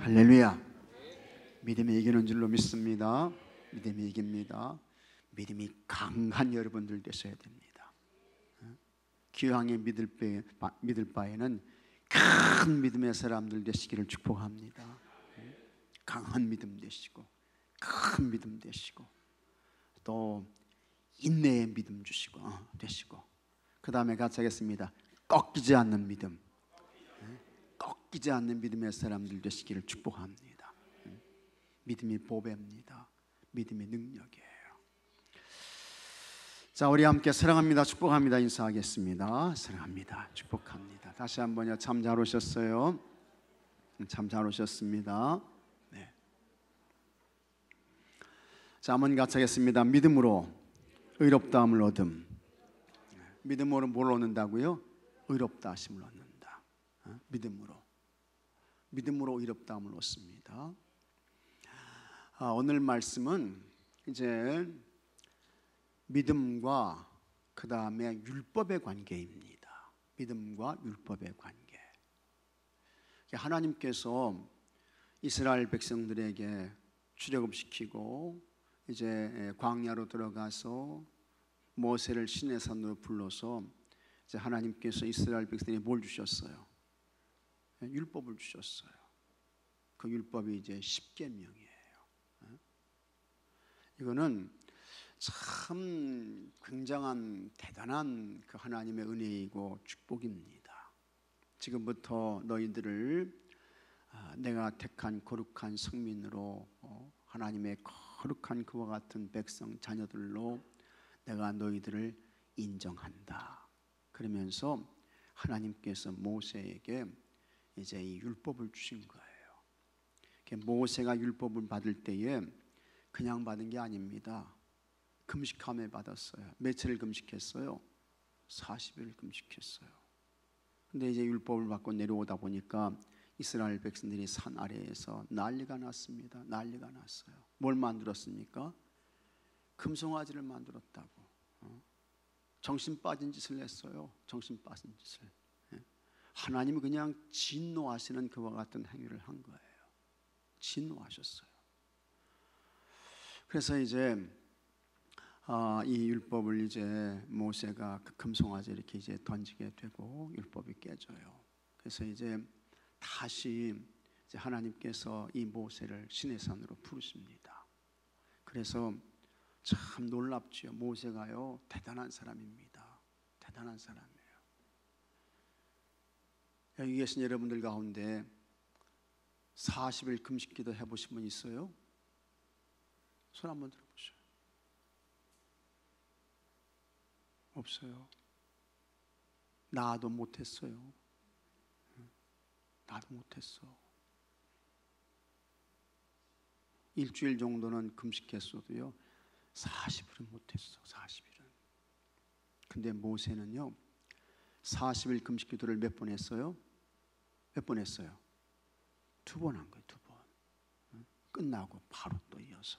할렐루야. 믿음이 이기는 줄로 믿습니다. 믿음이 이깁니다. 믿음이 강한 여러분들 되셔야 됩니다. 기왕에 믿을 바에는 큰 믿음의 사람들 되시기를 축복합니다. 강한 믿음 되시고, 큰 믿음 되시고, 또 인내의 믿음 주시고 되시고, 그 다음에 같이 하겠습니다. 꺾이지 않는 믿음, 꺾이지 않는 믿음의 사람들 되시기를 축복합니다. 믿음이 보배입니다. 믿음이 능력이에요. 자, 우리 함께 사랑합니다, 축복합니다 인사하겠습니다. 사랑합니다, 축복합니다. 다시 한번요. 참 잘 오셨어요. 참 잘 오셨습니다. 네. 자, 한번 같이 하겠습니다. 믿음으로 의롭다함을 얻음. 믿음으로 뭘 얻는다고요? 의롭다 하심을 얻는다. 믿음으로 의롭다함을 얻습니다. 오늘 말씀은 이제 믿음과 그 다음에 율법의 관계입니다. 믿음과 율법의 관계. 하나님께서 이스라엘 백성들에게 출애굽시키고 이제 광야로 들어가서 모세를 시내 산으로 불러서 이제 하나님께서 이스라엘 백성에게 뭘 주셨어요? 율법을 주셨어요. 그 율법이 이제 십계명이에요. 이거는 참 굉장한 대단한 그 하나님의 은혜이고 축복입니다. 지금부터 너희들을 내가 택한 거룩한 성민으로 하나님의 거룩한 그와 같은 백성 자녀들로 내가 너희들을 인정한다. 그러면서 하나님께서 모세에게 이제 이 율법을 주신 거예요. 모세가 율법을 받을 때에 그냥 받은 게 아닙니다. 금식함에 받았어요. 며칠을 금식했어요? 40일 금식했어요. 근데 이제 율법을 받고 내려오다 보니까 이스라엘 백성들이 산 아래에서 난리가 났습니다. 난리가 났어요. 뭘 만들었습니까? 금송아지를 만들었다고. 정신 빠진 짓을 했어요. 정신 빠진 짓을. 하나님이 그냥 진노하시는 그와 같은 행위를 한 거예요. 진노하셨어요. 그래서 이제 이 율법을 이제 모세가 그 금송아지 이렇게 이제 던지게 되고 율법이 깨져요. 그래서 이제 다시 이제 하나님께서 이 모세를 시내산으로 부르십니다. 그래서 참 놀랍지요. 모세가요 대단한 사람입니다. 대단한 사람이에요. 여기 계신 여러분들 가운데 40일 금식기도 해보신 분 있어요? 손 한번 들어보세요. 없어요. 나도 못했어요. 나도 못했어. 일주일 정도는 금식했어도요 40일은 못했어. 40일은. 근데 모세는요 40일 금식 기도를 몇 번 했어요? 몇 번 했어요? 2번 한 거예요. 2번. 끝나고 바로 또 이어서.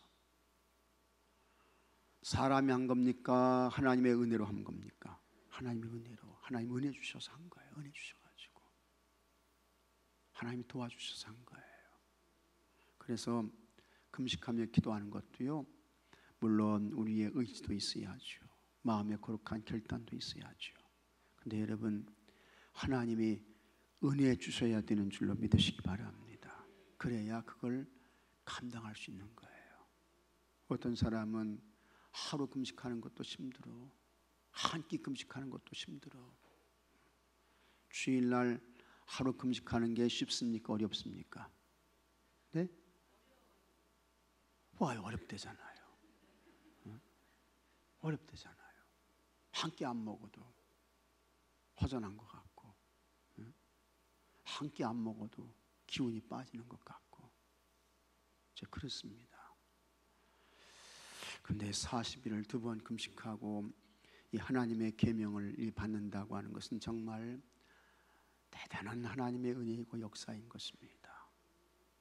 사람이 한 겁니까? 하나님의 은혜로 한 겁니까? 하나님의 은혜로. 하나님 은혜 주셔서 한 거예요. 은혜 주셔가지고 하나님이 도와주셔서 한 거예요. 그래서 금식하며 기도하는 것도요 물론 우리의 의지도 있어야죠. 마음의 거룩한 결단도 있어야죠. 근데 여러분 하나님이 은혜 주셔야 되는 줄로 믿으시기 바랍니다. 그래야 그걸 감당할 수 있는 거예요. 어떤 사람은 하루 금식하는 것도 힘들어. 한 끼 금식하는 것도 힘들어. 주일날 하루 금식하는 게 쉽습니까? 어렵습니까? 네? 와, 어렵대잖아요. 어렵대잖아요. 한 끼 안 먹어도 허전한 것 같고, 한 끼 안 먹어도 기운이 빠지는 것 같고, 이제 그렇습니다. 근데 40일을 2번 금식하고 이 하나님의 계명을 받는다고 하는 것은 정말 대단한 하나님의 은혜이고 역사인 것입니다.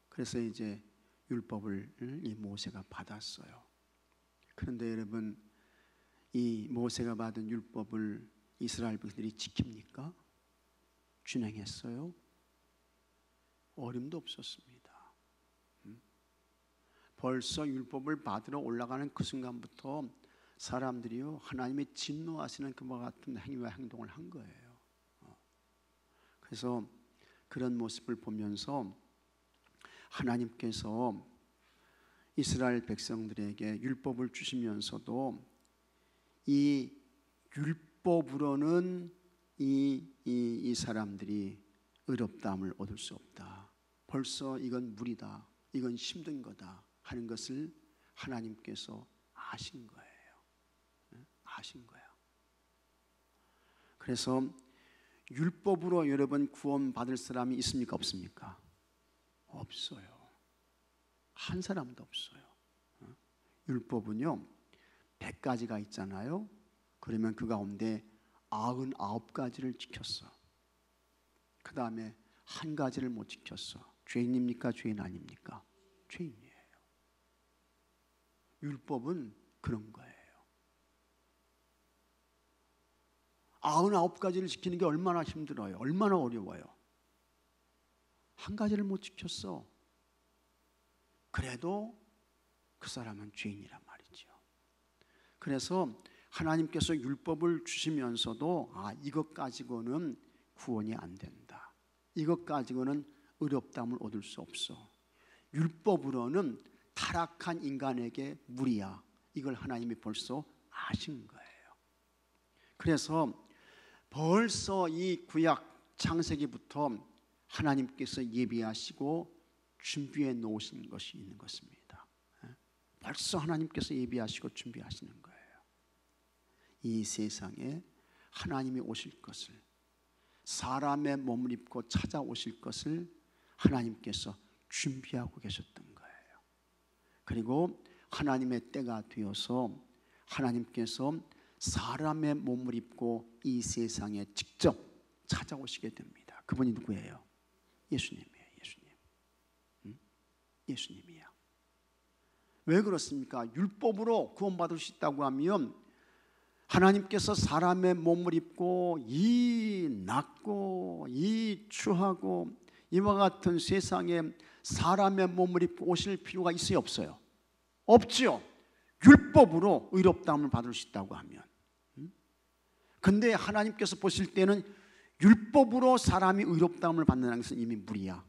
그래서 이제 율법을 이 모세가 받았어요. 그런데 여러분 이 모세가 받은 율법을 이스라엘 백성들이 지킵니까? 준행했어요? 어림도 없었습니다. 벌써 율법을 받으러 올라가는 그 순간부터 사람들이요 하나님의 진노하시는 그와 같은 행위와 행동을 한 거예요. 그래서 그런 모습을 보면서 하나님께서 이스라엘 백성들에게 율법을 주시면서도 이 율법으로는 이 사람들이 의롭다함을 얻을 수 없다. 벌써 이건 무리다. 이건 힘든 거다 하는 것을 하나님께서 아신 거예요. 아신 거야. 그래서 율법으로 여러분 구원받을 사람이 있습니까? 없습니까? 없어요. 한 사람도 없어요. 율법은요 100가지가 있잖아요. 그러면 그 가운데 99가지를 지켰어. 그 다음에 한 가지를 못 지켰어. 죄인입니까? 죄인 아닙니까? 죄인이에요. 율법은 그런 거예요. 99가지를 지키는 게 얼마나 힘들어요. 얼마나 어려워요. 한 가지를 못 지켰어. 그래도 그 사람은 죄인이란 말이죠. 그래서 하나님께서 율법을 주시면서도 이것 가지고는 구원이 안 된다. 이것 가지고는 의롭다함을 얻을 수 없어. 율법으로는 타락한 인간에게 무리야. 이걸 하나님이 벌써 아신 거예요. 그래서 벌써 이 구약 창세기부터 하나님께서 예비하시고 준비해 놓으신 것이 있는 것입니다. 벌써 하나님께서 예비하시고 준비하시는 거예요. 이 세상에 하나님이 오실 것을, 사람의 몸을 입고 찾아오실 것을 하나님께서 준비하고 계셨던 거예요. 그리고 하나님의 때가 되어서 하나님께서 사람의 몸을 입고 이 세상에 직접 찾아오시게 됩니다. 그분이 누구예요? 예수님이에요. 예수님이야. 왜 그렇습니까? 율법으로 구원받을 수 있다고 하면 하나님께서 사람의 몸을 입고 이 낮고 이 추하고 이와 같은 세상에 사람의 몸을 입고 오실 필요가 있어요? 없어요? 없지요. 율법으로 의롭다함을 받을 수 있다고 하면. 근데 하나님께서 보실 때는 율법으로 사람이 의롭다함을 받는다는 것은 이미 무리야.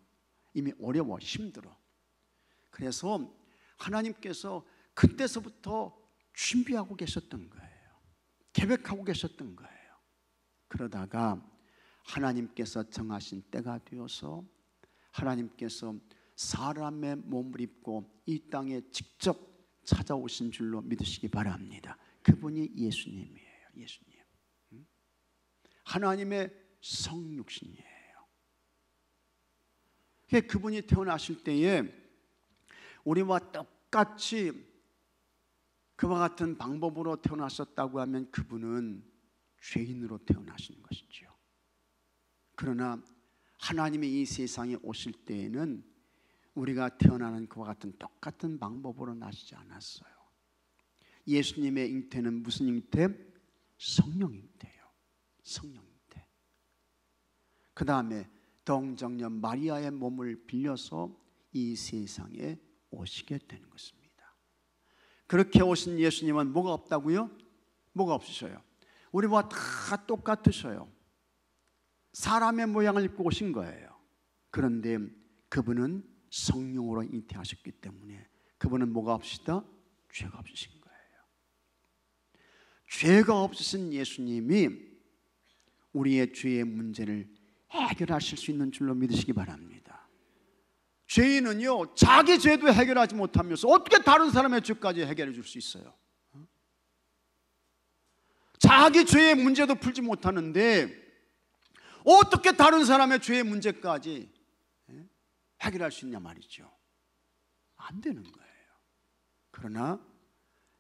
이미 어려워, 힘들어. 그래서 하나님께서 그때서부터 준비하고 계셨던 거예요. 계획하고 계셨던 거예요. 그러다가 하나님께서 정하신 때가 되어서 하나님께서 사람의 몸을 입고 이 땅에 직접 찾아오신 줄로 믿으시기 바랍니다. 그분이 예수님이에요. 예수님. 하나님의 성육신이에요. 그분이 태어나실 때에 우리와 똑같이 그와 같은 방법으로 태어나셨다고 하면 그분은 죄인으로 태어나신 것이죠. 그러나 하나님이 이 세상에 오실 때에는 우리가 태어나는 그와 같은 똑같은 방법으로 나시지 않았어요. 예수님의 잉태는 무슨 잉태? 성령 잉태예요. 성령 잉태. 그 다음에 동정녀 마리아의 몸을 빌려서 이 세상에 오시게 되는 것입니다. 그렇게 오신 예수님은 뭐가 없다고요? 뭐가 없으셔요? 우리와 다 똑같으셔요. 사람의 모양을 입고 오신 거예요. 그런데 그분은 성령으로 잉태하셨기 때문에 그분은 뭐가 없으시다? 죄가 없으신 거예요. 죄가 없으신 예수님이 우리의 죄의 문제를 해결하실 수 있는 줄로 믿으시기 바랍니다. 죄인은요 자기 죄도 해결하지 못하면서 어떻게 다른 사람의 죄까지 해결해 줄 수 있어요? 자기 죄의 문제도 풀지 못하는데 어떻게 다른 사람의 죄의 문제까지 해결할 수 있냐 말이죠. 안 되는 거예요. 그러나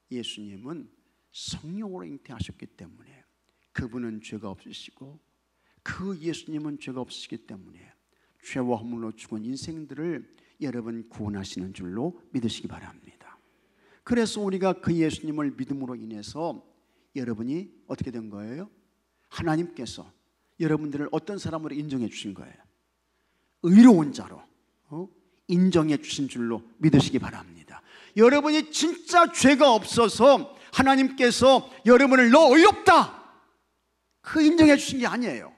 예수님은 성령으로 잉태하셨기 때문에 그분은 죄가 없으시고 그 예수님은 죄가 없으시기 때문에 죄와 허물로 죽은 인생들을 여러분 구원하시는 줄로 믿으시기 바랍니다. 그래서 우리가 그 예수님을 믿음으로 인해서 여러분이 어떻게 된 거예요? 하나님께서 여러분들을 어떤 사람으로 인정해 주신 거예요? 의로운 자로 인정해 주신 줄로 믿으시기 바랍니다. 여러분이 진짜 죄가 없어서 하나님께서 여러분을 너 의롭다, 그 인정해 주신 게 아니에요.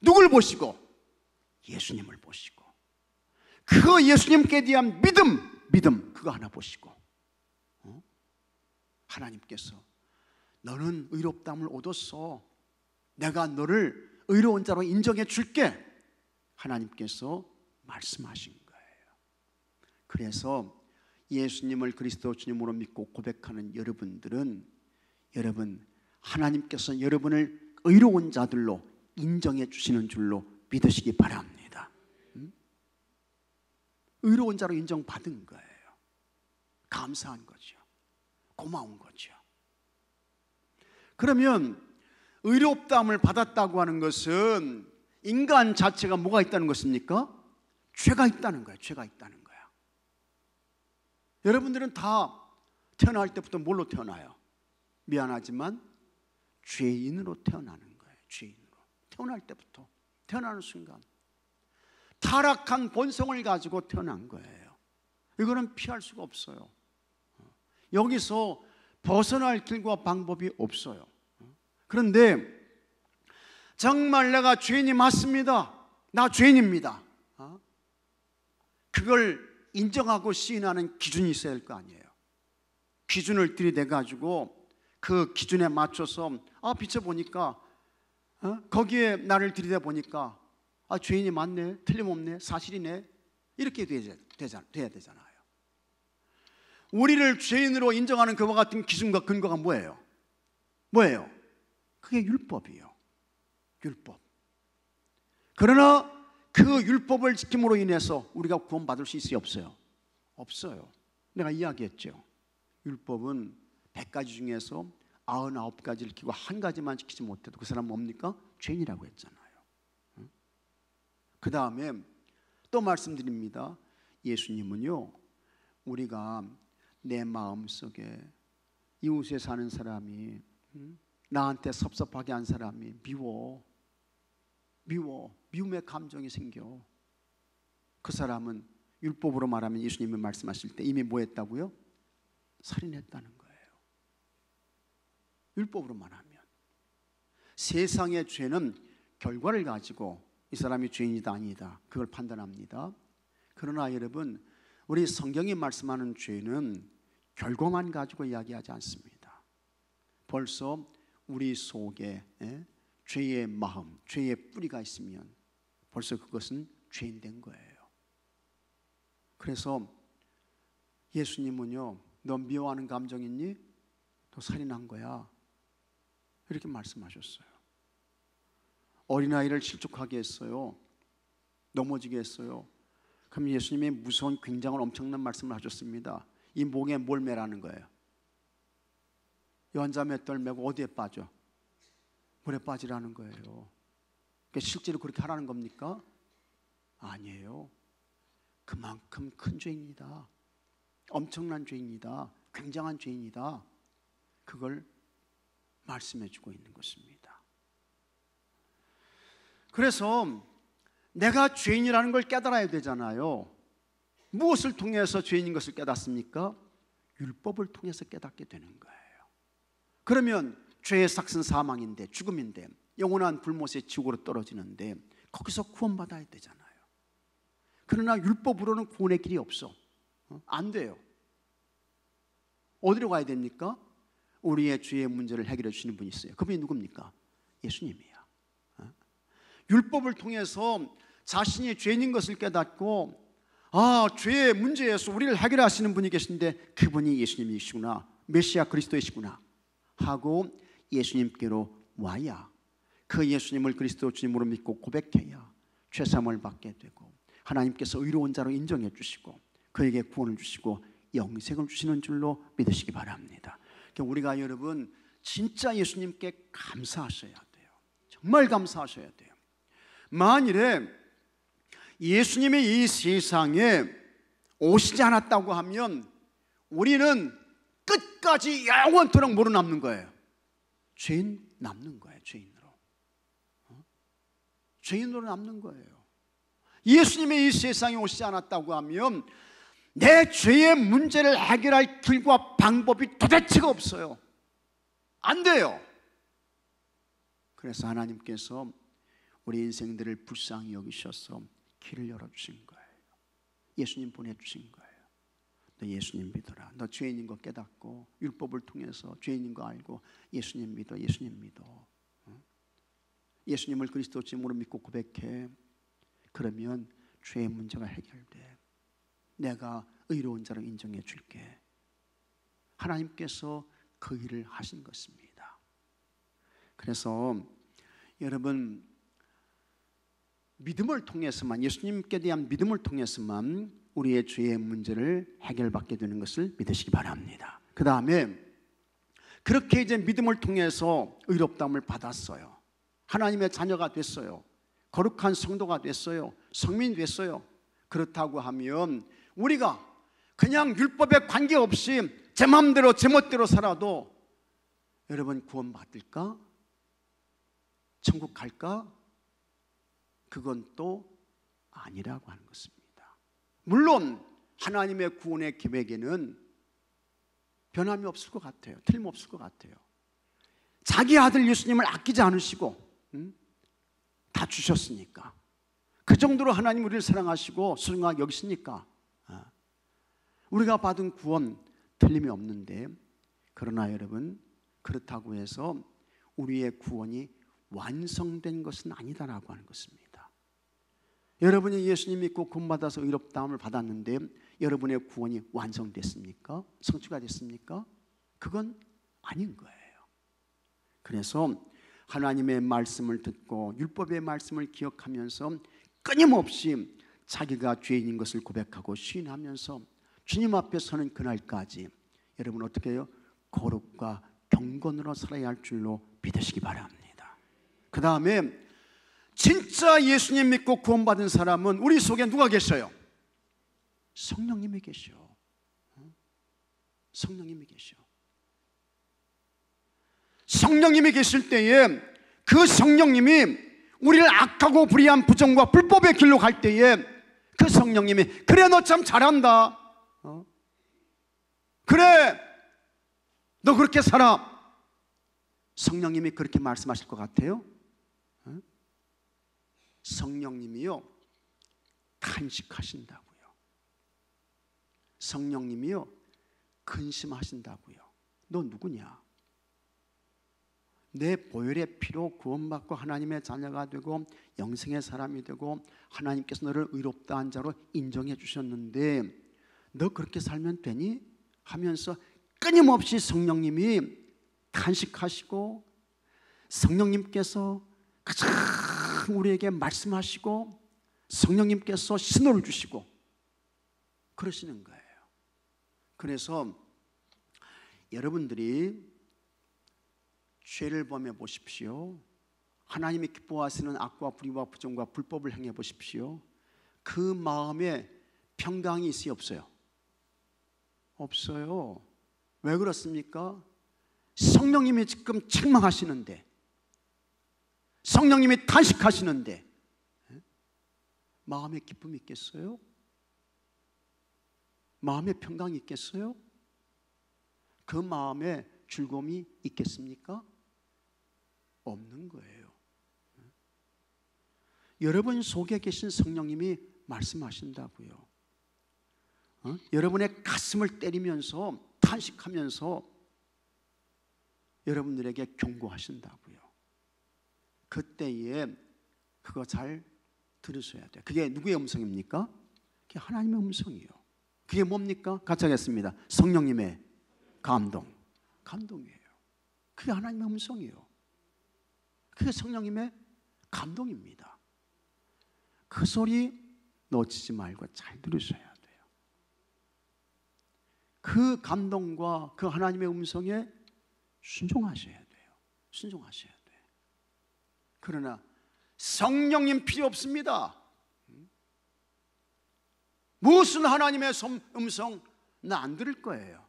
누굴 보시고? 예수님을 보시고, 그 예수님께 대한 믿음 그거 하나 보시고, 하나님께서 너는 의롭다함을 얻었어, 내가 너를 의로운 자로 인정해 줄게, 하나님께서 말씀하신 거예요. 그래서 예수님을 그리스도 주님으로 믿고 고백하는 여러분들은, 여러분 하나님께서 여러분을 의로운 자들로 인정해 주시는 줄로 믿으시기 바랍니다. 의로운 자로 인정받은 거예요. 감사한 거죠. 고마운 거죠. 그러면 의롭다함을 받았다고 하는 것은 인간 자체가 뭐가 있다는 것입니까? 죄가 있다는 거예요. 죄가 있다는 거예요. 여러분들은 다 태어날 때부터 뭘로 태어나요? 미안하지만 죄인으로 태어나는 거예요. 죄인으로. 태어날 때부터, 태어나는 순간 타락한 본성을 가지고 태어난 거예요. 이거는 피할 수가 없어요. 여기서 벗어날 길과 방법이 없어요. 그런데 정말 내가 죄인이 맞습니다, 나 죄인입니다, 그걸 인정하고 시인하는 기준이 있어야 할 거 아니에요. 기준을 들이대가지고 그 기준에 맞춰서 비춰보니까 거기에 나를 들이대보니까 죄인이 맞네, 틀림없네, 사실이네, 이렇게 돼야 되잖아요. 우리를 죄인으로 인정하는 그와 같은 기준과 근거가 뭐예요? 뭐예요? 그게 율법이에요. 율법. 그러나 그 율법을 지킴으로 인해서 우리가 구원받을 수 있어요, 없어요? 없어요. 내가 이야기했죠. 율법은 100가지 중에서 99가지를 지키고 한 가지만 지키지 못해도 그 사람은 뭡니까? 죄인이라고 했잖아요. 그 다음에 또 말씀드립니다. 예수님은요, 우리가 내 마음속에 이웃에 사는 사람이, 나한테 섭섭하게 한 사람이 미움의 감정이 생겨, 그 사람은 율법으로 말하면 예수님이 말씀하실 때 이미 뭐 했다고요? 살인했다는 거예요. 율법으로 말하면. 세상의 죄는 결과를 가지고 이 사람이 죄인이다 아니다 그걸 판단합니다. 그러나 여러분, 우리 성경이 말씀하는 죄는 결과만 가지고 이야기하지 않습니다. 벌써 우리 속에 죄의 마음, 죄의 뿌리가 있으면 벌써 그것은 죄인 된 거예요. 그래서 예수님은요, 너 미워하는 감정 있니? 너 살인한 거야, 이렇게 말씀하셨어요. 어린아이를 실족하게 했어요. 넘어지게 했어요. 그럼 예수님이 무서운 굉장한 엄청난 말씀을 하셨습니다. 이 목에 뭘 매라는 거예요? 연자맷돌 매고 어디에 빠져? 물에 빠지라는 거예요. 그러니까 실제로 그렇게 하라는 겁니까? 아니에요. 그만큼 큰 죄입니다. 엄청난 죄입니다. 굉장한 죄입니다. 그걸 말씀해 주고 있는 것입니다. 그래서 내가 죄인이라는 걸 깨달아야 되잖아요. 무엇을 통해서 죄인인 것을 깨닫습니까? 율법을 통해서 깨닫게 되는 거예요. 그러면 죄의 삭은 사망인데, 죽음인데, 영원한 불못의 지옥으로 떨어지는데 거기서 구원받아야 되잖아요. 그러나 율법으로는 구원의 길이 없어. 안 돼요. 어디로 가야 됩니까? 우리의 죄의 문제를 해결해 주시는 분이 있어요. 그분이 누굽니까? 예수님이야. 율법을 통해서 자신이 죄인인 것을 깨닫고, 죄의 문제에서 우리를 해결하시는 분이 계신데 그분이 예수님이시구나, 메시아 그리스도이시구나 하고 예수님께로 와야, 그 예수님을 그리스도 주님으로 믿고 고백해야 죄사함을 받게 되고 하나님께서 의로운 자로 인정해 주시고 그에게 구원을 주시고 영생을 주시는 줄로 믿으시기 바랍니다. 우리가 여러분 진짜 예수님께 감사하셔야 돼요. 정말 감사하셔야 돼요. 만일에 예수님이 이 세상에 오시지 않았다고 하면 우리는 끝까지 영원토록 뭐로 남는 거예요? 죄인 남는 거예요. 죄인으로 남는 거예요. 예수님이 이 세상에 오시지 않았다고 하면 내 죄의 문제를 해결할 길과 방법이 도대체가 없어요. 안 돼요. 그래서 하나님께서 우리 인생들을 불쌍히 여기셔서 길을 열어주신 거예요. 예수님 보내주신 거예요. 너 예수님 믿어라. 너 죄인인 거 깨닫고 율법을 통해서 죄인인 거 알고 예수님 믿어. 예수님 믿어. 예수님을 그리스도 주님으로 믿고 고백해. 그러면 죄의 문제가 해결돼. 내가 의로운 자로 인정해 줄게. 하나님께서 그 일을 하신 것입니다. 그래서 여러분, 믿음을 통해서만, 예수님께 대한 믿음을 통해서만 우리의 죄의 문제를 해결받게 되는 것을 믿으시기 바랍니다. 그 다음에 그렇게 이제 믿음을 통해서 의롭다함을 받았어요. 하나님의 자녀가 됐어요. 거룩한 성도가 됐어요. 성민이 됐어요. 그렇다고 하면 우리가 그냥 율법에 관계없이 제 마음대로 제 멋대로 살아도 여러분 구원받을까? 천국 갈까? 그건 또 아니라고 하는 것입니다. 물론 하나님의 구원의 계획에는 변함이 없을 것 같아요. 틀림없을 것 같아요. 자기 아들 예수님을 아끼지 않으시고 다 주셨으니까, 그 정도로 하나님 우리를 사랑하시고 소중하게 여기시니까 우리가 받은 구원 틀림이 없는데, 그러나 여러분, 그렇다고 해서 우리의 구원이 완성된 것은 아니다라고 하는 것입니다. 여러분이 예수님 믿고 구원받아서 의롭다함을 받았는데 여러분의 구원이 완성됐습니까? 성취가 됐습니까? 그건 아닌 거예요. 그래서 하나님의 말씀을 듣고 율법의 말씀을 기억하면서 끊임없이 자기가 죄인인 것을 고백하고 시인하면서 주님 앞에 서는 그날까지 여러분 어떻게 해요? 거룩과 경건으로 살아야 할 줄로 믿으시기 바랍니다. 그 다음에 진짜 예수님 믿고 구원받은 사람은 우리 속에 누가 계셔요? 성령님이 계셔. 성령님이 계셔. 성령님이 계실 때에 그 성령님이 우리를 악하고 불의한 부정과 불법의 길로 갈 때에 그 성령님이 그래 너 참 잘한다. 그래 너 그렇게 살아. 성령님이 그렇게 말씀하실 것 같아요? 성령님이요 탄식하신다고요. 성령님이요 근심하신다고요. 너 누구냐? 내 보혈의 피로 구원받고 하나님의 자녀가 되고 영생의 사람이 되고 하나님께서 너를 의롭다 한 자로 인정해 주셨는데 너 그렇게 살면 되니? 하면서 끊임없이 성령님이 탄식하시고 성령님께서 가장 우리에게 말씀하시고 성령님께서 신호를 주시고 그러시는 거예요. 그래서 여러분들이 죄를 범해 보십시오. 하나님이 기뻐하시는 악과 불의와 부정과 불법을 행해 보십시오. 그 마음에 평강이 있어요, 없어요? 없어요. 왜 그렇습니까? 성령님이 지금 책망하시는데, 성령님이 탄식하시는데 마음에 기쁨이 있겠어요? 마음에 평강이 있겠어요? 그 마음에 즐거움이 있겠습니까? 없는 거예요. 여러분 속에 계신 성령님이 말씀하신다고요. 여러분의 가슴을 때리면서 탄식하면서 여러분들에게 경고하신다고요. 그때에 그거 잘 들으셔야 돼요. 그게 누구의 음성입니까? 그게 하나님의 음성이에요. 그게 뭡니까? 같이 하겠습니다. 성령님의 감동이에요. 그게 하나님의 음성이에요. 그게 성령님의 감동입니다. 그 소리 놓치지 말고 잘 들으셔야 돼요. 그 감동과 그 하나님의 음성에 순종하셔야 돼요. 순종하셔야 돼요. 그러나 성령님 필요 없습니다. 무슨 하나님의 음성 나 안 들을 거예요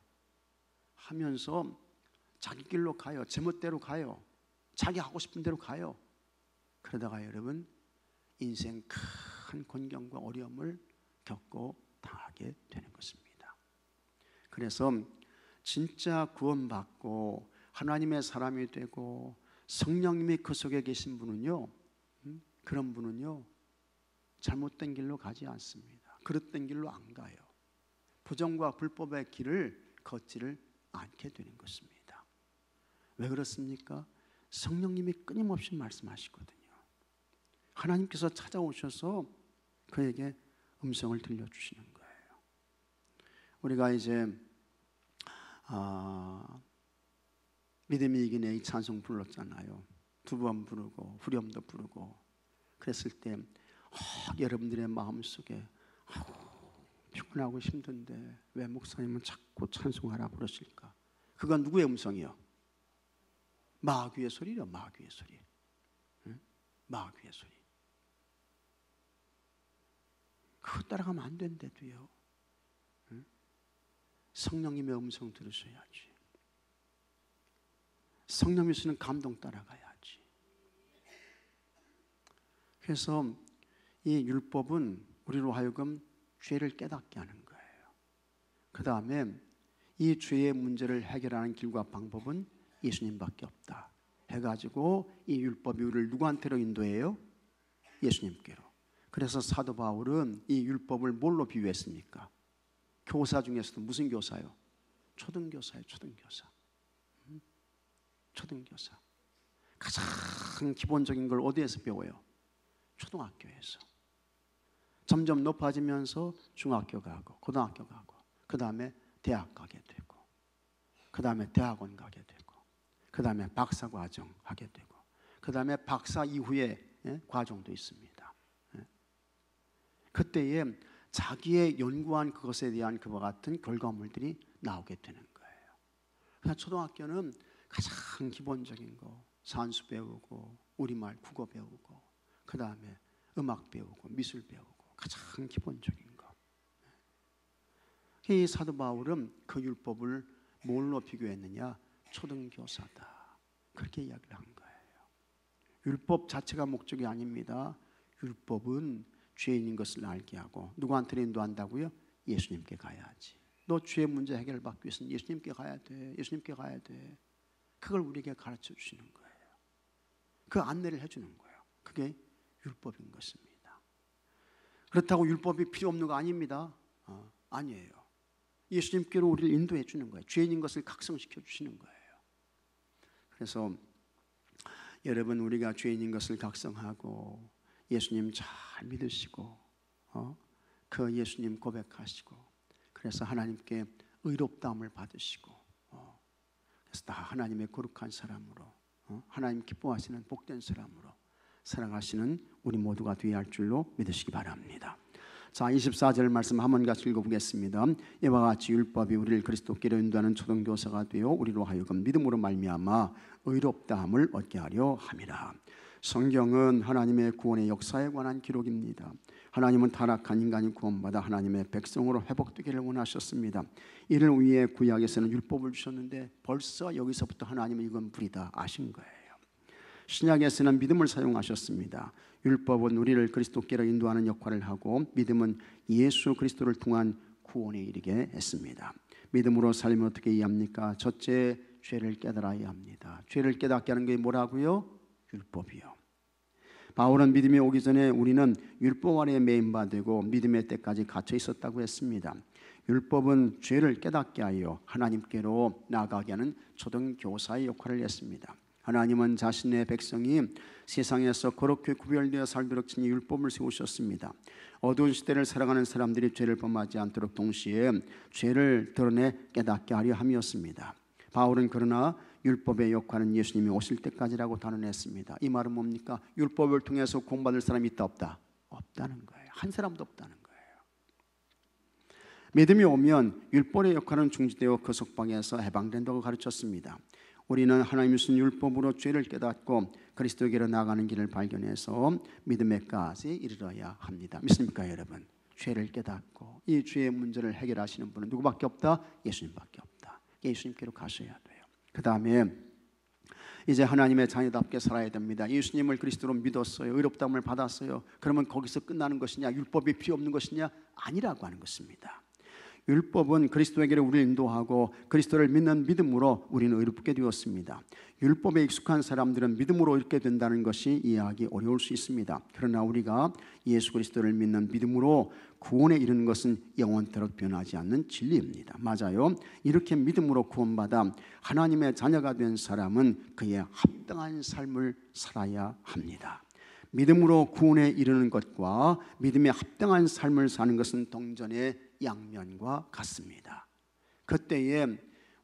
하면서 자기 길로 가요. 제멋대로 가요. 자기 하고 싶은 대로 가요. 그러다가 여러분 인생 큰 곤경과 어려움을 겪고 당하게 되는 것입니다. 그래서 진짜 구원받고 하나님의 사람이 되고 성령님이 그 속에 계신 분은요, 그런 분은요 잘못된 길로 가지 않습니다. 그릇된 길로 안 가요. 부정과 불법의 길을 걷지를 않게 되는 것입니다. 왜 그렇습니까? 성령님이 끊임없이 말씀하시거든요. 하나님께서 찾아오셔서 그에게 음성을 들려주시는 거예요. 우리가 이제 믿음이 이기네 이 찬송 불렀잖아요. 2번 부르고 후렴도 부르고 그랬을 때 여러분들의 마음속에 피곤하고 힘든데 왜 목사님은 자꾸 찬송하라 그러실까? 그건 누구의 음성이요? 마귀의 소리요. 마귀의 소리. 응? 마귀의 소리. 그거 따라가면 안 된대도요. 응? 성령님의 음성 들으셔야지. 성령이 주시는 감동 따라가야지. 그래서 이 율법은 우리로 하여금 죄를 깨닫게 하는 거예요. 그 다음에 이 죄의 문제를 해결하는 길과 방법은 예수님밖에 없다 해가지고 이 율법이 우리를 누구한테로 인도해요? 예수님께로. 그래서 사도 바울은 이 율법을 뭘로 비유했습니까? 교사 중에서도 무슨 교사요? 초등교사예요. 초등교사. 초등교사. 가장 기본적인 걸 어디에서 배워요? 초등학교에서. 점점 높아지면서 중학교 가고 고등학교 가고 그 다음에 대학 가게 되고 그 다음에 대학원 가게 되고 그 다음에 박사과정 하게 되고 그 다음에 박사 이후에 과정도 있습니다. 그때에 자기의 연구한 그것에 대한 그와 같은 결과물들이 나오게 되는 거예요. 그래서 초등학교는 가장 기본적인 거 산수 배우고 우리말 국어 배우고 그 다음에 음악 배우고 미술 배우고 가장 기본적인 거. 이 사도 바울은 그 율법을 뭘로 비교했느냐? 초등교사다. 그렇게 이야기를 한 거예요. 율법 자체가 목적이 아닙니다. 율법은 죄인인 것을 알게 하고 누구한테 인도한다고요? 예수님께 가야지. 너 죄의 문제 해결받기 위해서는 예수님께 가야 돼. 예수님께 가야 돼. 그걸 우리에게 가르쳐 주시는 거예요. 그 안내를 해주는 거예요. 그게 율법인 것입니다. 그렇다고 율법이 필요 없는 거 아닙니다. 아니에요. 예수님께로 우리를 인도해 주는 거예요. 죄인인 것을 각성시켜 주시는 거예요. 그래서 여러분 우리가 죄인인 것을 각성하고 예수님 잘 믿으시고 그 예수님 고백하시고 그래서 하나님께 의롭다함을 받으시고 그래서 다 하나님의 거룩한 사람으로 하나님 기뻐하시는 복된 사람으로 살아가시는 우리 모두가 되어야 할 줄로 믿으시기 바랍니다. 자, 24절 말씀 한번 같이 읽어보겠습니다. 이와 같이 율법이 우리를 그리스도께로 인도하는 초등교사가 되어 우리로 하여금 믿음으로 말미암아 의롭다함을 얻게 하려 함이라. 성경은 하나님의 구원의 역사에 관한 기록입니다. 하나님은 타락한 인간이 구원받아 하나님의 백성으로 회복되기를 원하셨습니다. 이를 위해 구약에서는 율법을 주셨는데 벌써 여기서부터 하나님은 이건 불이다 아신 거예요. 신약에서는 믿음을 사용하셨습니다. 율법은 우리를 그리스도께로 인도하는 역할을 하고 믿음은 예수 그리스도를 통한 구원에 이르게 했습니다. 믿음으로 살면 어떻게 이해합니까? 첫째, 죄를 깨달아야 합니다. 죄를 깨닫게 하는 게 뭐라고요? 율법이요. 바울은 믿음이 오기 전에 우리는 율법 아래에 매인바되고 믿음의 때까지 갇혀 있었다고 했습니다. 율법은 죄를 깨닫게 하여 하나님께로 나아가게 하는 초등교사의 역할을 했습니다. 하나님은 자신의 백성이 세상에서 거룩히 구별되어 살도록 친히 율법을 세우셨습니다. 어두운 시대를 살아가는 사람들이 죄를 범하지 않도록 동시에 죄를 드러내 깨닫게 하려 함이었습니다. 바울은 그러나 율법의 역할은 예수님이 오실 때까지라고 단언했습니다. 이 말은 뭡니까? 율법을 통해서 구원받을 사람이 있다 없다? 없다는 거예요. 한 사람도 없다는 거예요. 믿음이 오면 율법의 역할은 중지되어 그 속박에서 해방된다고 가르쳤습니다. 우리는 하나님이 주신 율법으로 죄를 깨닫고 그리스도에게로 나아가는 길을 발견해서 믿음에까지 이르러야 합니다. 믿습니까 여러분? 죄를 깨닫고 이 죄의 문제를 해결하시는 분은 누구밖에 없다? 예수님밖에 없다. 예수님께로 가셔야 돼요. 그 다음에 이제 하나님의 자녀답게 살아야 됩니다. 예수님을 그리스도로 믿었어요. 의롭다함을 받았어요. 그러면 거기서 끝나는 것이냐? 율법이 필요 없는 것이냐? 아니라고 하는 것입니다. 율법은 그리스도에게로 우리를 인도하고 그리스도를 믿는 믿음으로 우리는 의롭게 되었습니다. 율법에 익숙한 사람들은 믿음으로 얻게 된다는 것이 이해하기 어려울 수 있습니다. 그러나 우리가 예수 그리스도를 믿는 믿음으로 구원에 이르는 것은 영원토록 변하지 않는 진리입니다. 맞아요. 이렇게 믿음으로 구원받아 하나님의 자녀가 된 사람은 그에 합당한 삶을 살아야 합니다. 믿음으로 구원에 이르는 것과 믿음에 합당한 삶을 사는 것은 동전의 양면과 같습니다. 그때에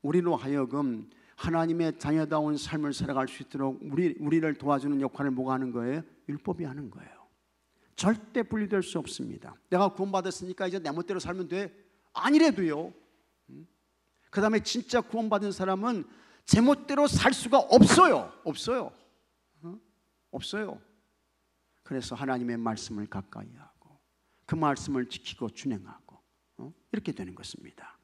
우리로 하여금 하나님의 자녀다운 삶을 살아갈 수 있도록 우리를 도와주는 역할을 뭐가 하는 거예요? 율법이 하는 거예요. 절대 분리될 수 없습니다. 내가 구원받았으니까 이제 내 멋대로 살면 돼? 아니래도요. 그 다음에 진짜 구원받은 사람은 제 멋대로 살 수가 없어요. 없어요. 그래서 하나님의 말씀을 가까이 하고 그 말씀을 지키고 준행하고 이렇게 되는 것입니다.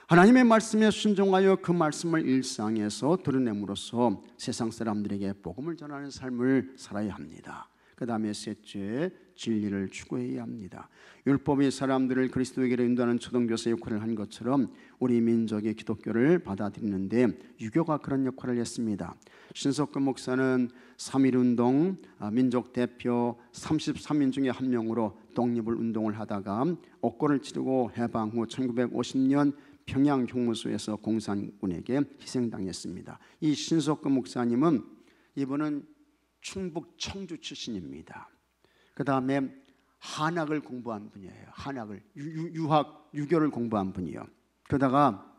하나님의 말씀에 순종하여 그 말씀을 일상에서 드러냄으로써 세상 사람들에게 복음을 전하는 삶을 살아야 합니다. 그 다음에 셋째, 진리를 추구해야 합니다. 율법이 사람들을 그리스도에게로 인도하는 초등교사 역할을 한 것처럼 우리 민족의 기독교를 받아들이는데 유교가 그런 역할을 했습니다. 신석근 목사는 3.1운동 민족 대표 33인 중에 한 명으로 독립을 운동을 하다가 옥고를 치르고 해방 후 1950년 평양 형무소에서 공산군에게 희생당했습니다. 이 신석근 목사님은 이분은 충북 청주 출신입니다. 그 다음에 한학을 공부한 분이에요. 한학을 유교를 공부한 분이요. 그러다가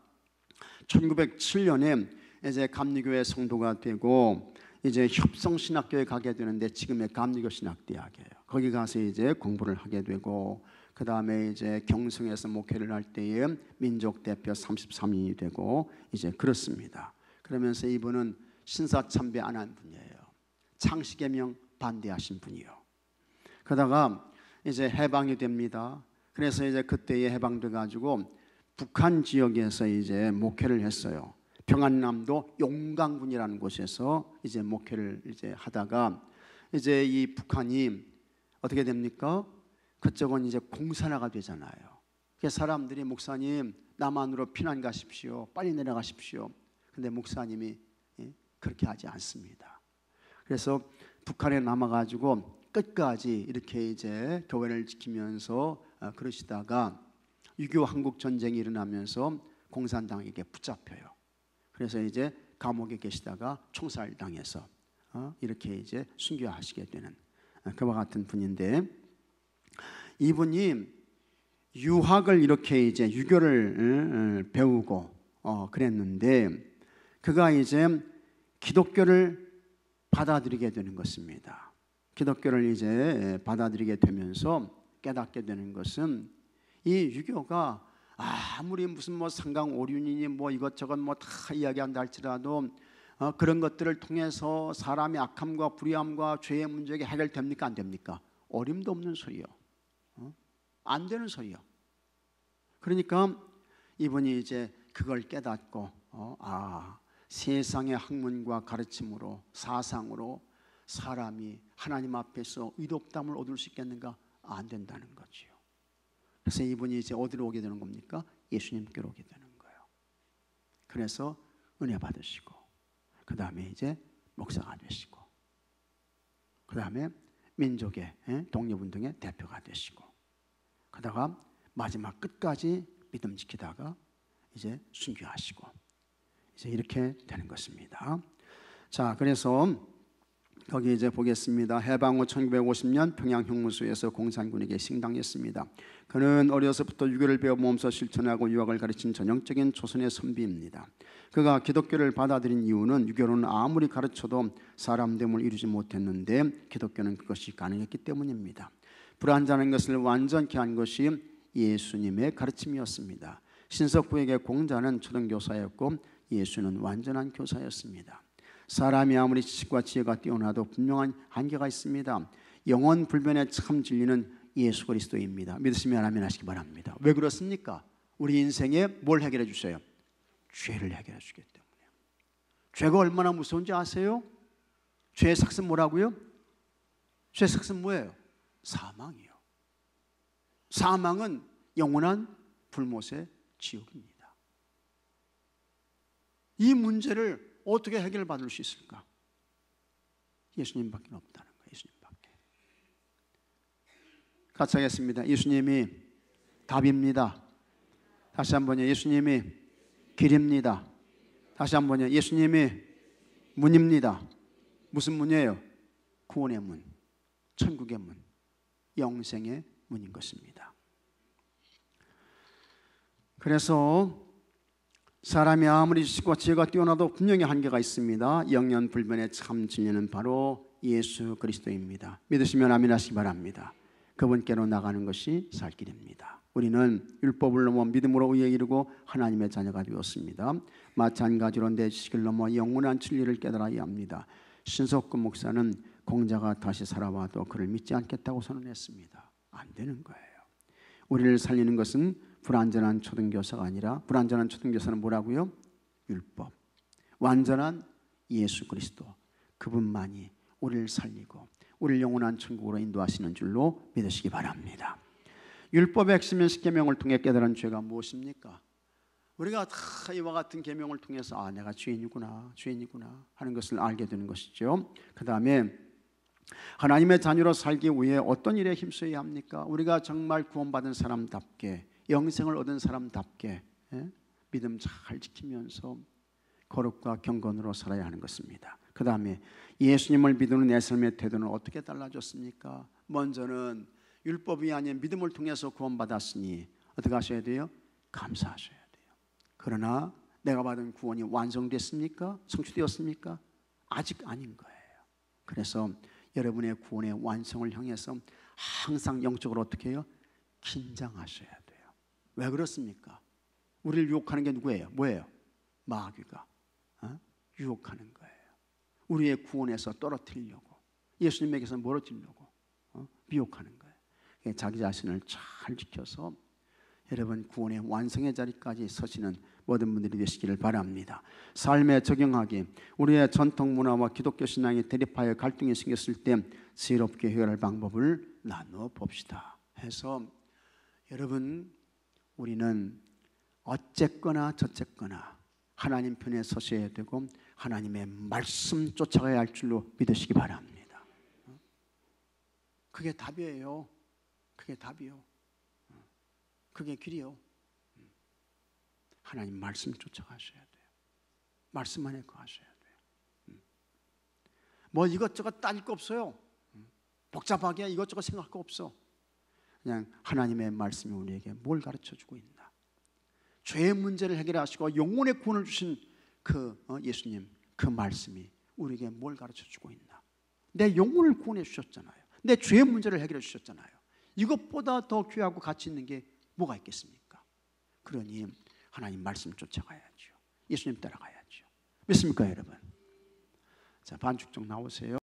1907년에 이제 감리교회 성도가 되고 이제 협성신학교에 가게 되는데 지금의 감리교신학대학이에요. 거기 가서 이제 공부를 하게 되고 그 다음에 이제 경성에서 목회를 할 때에 민족 대표 33인이 되고 이제 그렇습니다. 그러면서 이분은 신사참배 안 한 분이에요. 창씨개명 반대하신 분이요. 그러다가 이제 해방이 됩니다. 그래서 이제 그때에 해방돼 가지고 북한 지역에서 이제 목회를 했어요. 평안남도 용강군이라는 곳에서 이제 목회를 이제 하다가 이제 이 북한이 어떻게 됩니까? 그쪽은 이제 공산화가 되잖아요. 그래서 사람들이 목사님 남한으로 피난 가십시오. 빨리 내려가십시오. 근데 목사님이 그렇게 하지 않습니다. 그래서 북한에 남아가지고 끝까지 이렇게 이제 교회를 지키면서 그러시다가 6.25 한국 전쟁이 일어나면서 공산당에게 붙잡혀요. 그래서 이제 감옥에 계시다가 총살당해서 이렇게 이제 순교하시게 되는 그와 같은 분인데 이분이 유학을 이렇게 이제 유교를 배우고 그랬는데 그가 이제 기독교를 받아들이게 되는 것입니다. 기독교를 이제 받아들이게 되면서 깨닫게 되는 것은 이 유교가 아무리 무슨 뭐 상강오륜이니 뭐 이것저것 뭐 다 이야기한다 할지라도 그런 것들을 통해서 사람의 악함과 불의함과 죄의 문제가 해결됩니까? 안 됩니까? 어림도 없는 소리요. 안 되는 소리요. 그러니까 이분이 이제 그걸 깨닫고 세상의 학문과 가르침으로 사상으로 사람이 하나님 앞에서 의롭다함을 얻을 수 있겠는가? 안 된다는 거지요. 그래서 이분이 이제 어디로 오게 되는 겁니까? 예수님께로 오게 되는 거예요. 그래서 은혜 받으시고 그 다음에 이제 목사가 되시고 그 다음에 민족의 독립운동의 대표가 되시고 그러다가 마지막 끝까지 믿음 지키다가 이제 순교하시고 이제 이렇게 되는 것입니다. 자, 그래서 거기 이제 보겠습니다. 해방 후 1950년 평양 형무소에서 공산군에게 희생당했습니다. 그는 어려서부터 유교를 배워 몸소 실천하고 유학을 가르친 전형적인 조선의 선비입니다. 그가 기독교를 받아들인 이유는 유교는 아무리 가르쳐도 사람됨을 이루지 못했는데 기독교는 그것이 가능했기 때문입니다. 불완전한 것을 완전케 한 것이 예수님의 가르침이었습니다. 신석부에게 공자는 초등교사였고 예수는 완전한 교사였습니다. 사람이 아무리 지식과 지혜가 뛰어나도 분명한 한계가 있습니다. 영원 불변의 참 진리는 예수 그리스도입니다. 믿으시면 아멘 하시기 바랍니다. 왜 그렇습니까? 우리 인생에 뭘 해결해 주세요? 죄를 해결해 주기 때문에. 죄가 얼마나 무서운지 아세요? 죄의 삭은 뭐라고요? 죄의 삭은 뭐예요? 사망이요. 사망은 영원한 불못의 지옥입니다. 이 문제를 어떻게 해결받을 수 있을까? 예수님밖에 없다는 거예요. 예수님밖에. 같이 하겠습니다. 예수님이 답입니다. 다시 한번요. 예수님이 길입니다. 다시 한번요. 예수님이 문입니다. 무슨 문이에요? 구원의 문, 천국의 문, 영생의 문인 것입니다. 그래서 사람이 아무리 지식과 지혜가 뛰어나도 분명히 한계가 있습니다. 영연불변의 참 진리는 바로 예수 그리스도입니다. 믿으시면 아멘 하시기 바랍니다. 그분께로 나가는 것이 살 길입니다. 우리는 율법을 넘어 믿음으로 의에 이르고 하나님의 자녀가 되었습니다. 마찬가지로 내 지식을 넘어 영원한 진리를 깨달아야 합니다. 신석근 목사는 공자가 다시 살아와도 그를 믿지 않겠다고 선언했습니다. 안 되는 거예요. 우리를 살리는 것은 불완전한 초등교사가 아니라, 불완전한 초등교사는 뭐라고요? 율법. 완전한 예수 그리스도, 그분만이 우리를 살리고 우리를 영원한 천국으로 인도하시는 줄로 믿으시기 바랍니다. 율법의 핵심인 십계명을 통해 깨달은 죄가 무엇입니까? 우리가 다 이와 같은 계명을 통해서 내가 죄인이구나 하는 것을 알게 되는 것이죠. 그 다음에 하나님의 자녀로 살기 위해 어떤 일에 힘써야 합니까? 우리가 정말 구원받은 사람답게, 영생을 얻은 사람답게 믿음 잘 지키면서 거룩과 경건으로 살아야 하는 것입니다. 그 다음에 예수님을 믿는 내 삶의 태도는 어떻게 달라졌습니까? 먼저는 율법이 아닌 믿음을 통해서 구원받았으니 어떻게 하셔야 돼요? 감사하셔야 돼요. 그러나 내가 받은 구원이 완성됐습니까? 성취되었습니까? 아직 아닌 거예요. 그래서 여러분의 구원의 완성을 향해서 항상 영적으로 어떻게 해요? 긴장하셔야 돼요. 왜 그렇습니까? 우리를 유혹하는 게 누구예요? 뭐예요? 마귀가 유혹하는 거예요. 우리의 구원에서 떨어뜨리려고, 예수님에게서 멀어지려고 미혹하는 거예요. 자기 자신을 잘 지켜서 여러분 구원의 완성의 자리까지 서시는 모든 분들이 되시기를 바랍니다. 삶에 적용하기, 우리의 전통 문화와 기독교 신앙이 대립하여 갈등이 생겼을 때 지혜롭게 해결할 방법을 나누어 봅시다 해서, 여러분 우리는 어쨌거나 저쨌거나 하나님 편에 서셔야 되고 하나님의 말씀 쫓아가야 할 줄로 믿으시기 바랍니다. 그게 답이에요. 그게 답이요. 그게 길이요. 하나님 말씀 쫓아가셔야 돼요. 말씀 안에 거하셔야 돼요. 뭐 이것저것 따질 거 없어요. 복잡하게 이것저것 생각할 거 없어. 그냥 하나님의 말씀이 우리에게 뭘 가르쳐주고 있나, 죄의 문제를 해결하시고 영혼의 구원을 주신 그 예수님, 그 말씀이 우리에게 뭘 가르쳐주고 있나. 내 영혼을 구원해 주셨잖아요. 내 죄의 문제를 해결해 주셨잖아요. 이것보다 더 귀하고 가치 있는 게 뭐가 있겠습니까? 그러니 하나님 말씀 쫓아가야죠. 예수님 따라가야죠. 믿습니까 여러분? 자, 반죽 좀 나오세요.